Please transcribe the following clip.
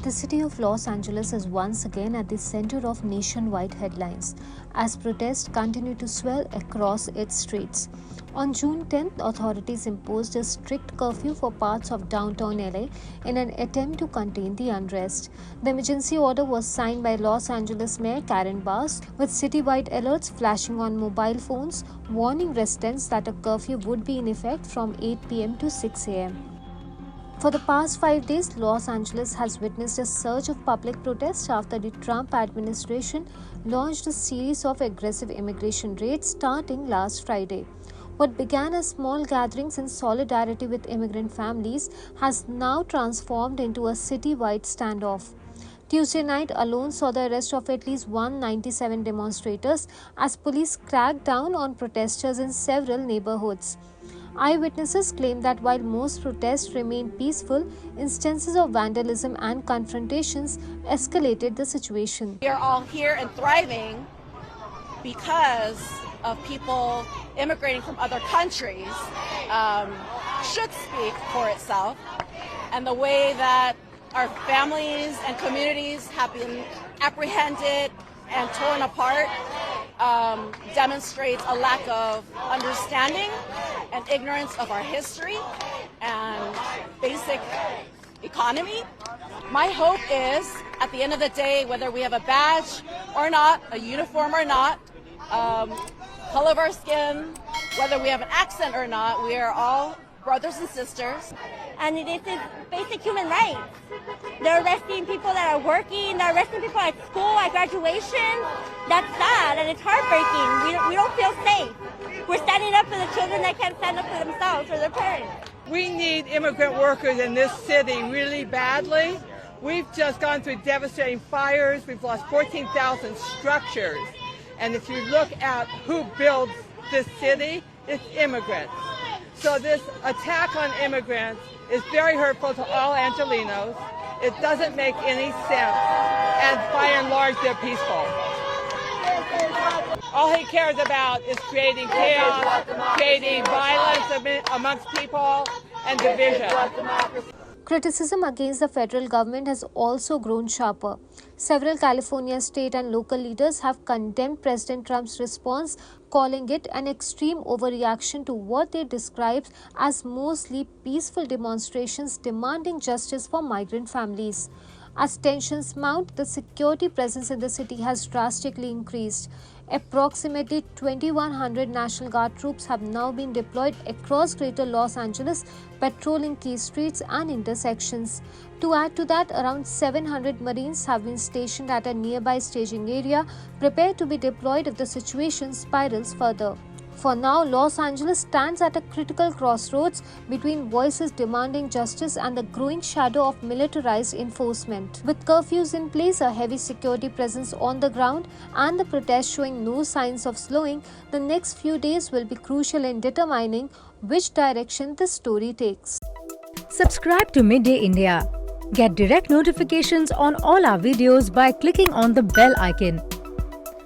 The city of Los Angeles is once again at the center of nationwide headlines as protests continue to swell across its streets. On June 10th, authorities imposed a strict curfew for parts of downtown LA in an attempt to contain the unrest. The emergency order was signed by Los Angeles Mayor Karen Bass, with citywide alerts flashing on mobile phones, warning residents that a curfew would be in effect from 8 p.m. to 6 a.m. For the past 5 days, Los Angeles has witnessed a surge of public protest after the Trump administration launched a series of aggressive immigration raids starting last Friday. What began as small gatherings in solidarity with immigrant families has now transformed into a citywide standoff. Tuesday night alone saw the arrest of at least 197 demonstrators as police cracked down on protesters in several neighborhoods. Eyewitnesses claim that while most protests remained peaceful, instances of vandalism and confrontations escalated the situation. We are all here and thriving because of people immigrating from other countries should speak for itself, and the way that our families and communities have been apprehended and torn apart demonstrates a lack of understanding and ignorance of our history and basic economy. My hope is, at the end of the day, whether we have a badge or not, a uniform or not, color of our skin, whether we have an accent or not, we are all brothers and sisters. And this is basic human rights. They're arresting people that are working, they're arresting people at school, at graduation. That's sad and it's heartbreaking. We don't feel safe. We're standing up for the children that can't stand up for themselves or their parents. We need immigrant workers in this city really badly. We've just gone through devastating fires. We've lost 14,000 structures. And if you look at who builds this city, it's immigrants. So this attack on immigrants is very hurtful to all Angelenos. It doesn't make any sense. And by and large, they're peaceful. All he cares about is creating chaos, creating violence amongst people, and division. Criticism against the federal government has also grown sharper. Several California state and local leaders have condemned President Trump's response, calling it an extreme overreaction to what they describe as mostly peaceful demonstrations demanding justice for migrant families. As tensions mount, the security presence in the city has drastically increased. Approximately 2,100 National Guard troops have now been deployed across Greater Los Angeles, patrolling key streets and intersections. To add to that, around 700 Marines have been stationed at a nearby staging area, prepared to be deployed if the situation spirals further. For now, Los Angeles stands at a critical crossroads between voices demanding justice and the growing shadow of militarized enforcement. With curfews in place, a heavy security presence on the ground, and the protests showing no signs of slowing, the next few days will be crucial in determining which direction this story takes. Subscribe to Midday India. Get direct notifications on all our videos by clicking on the bell icon.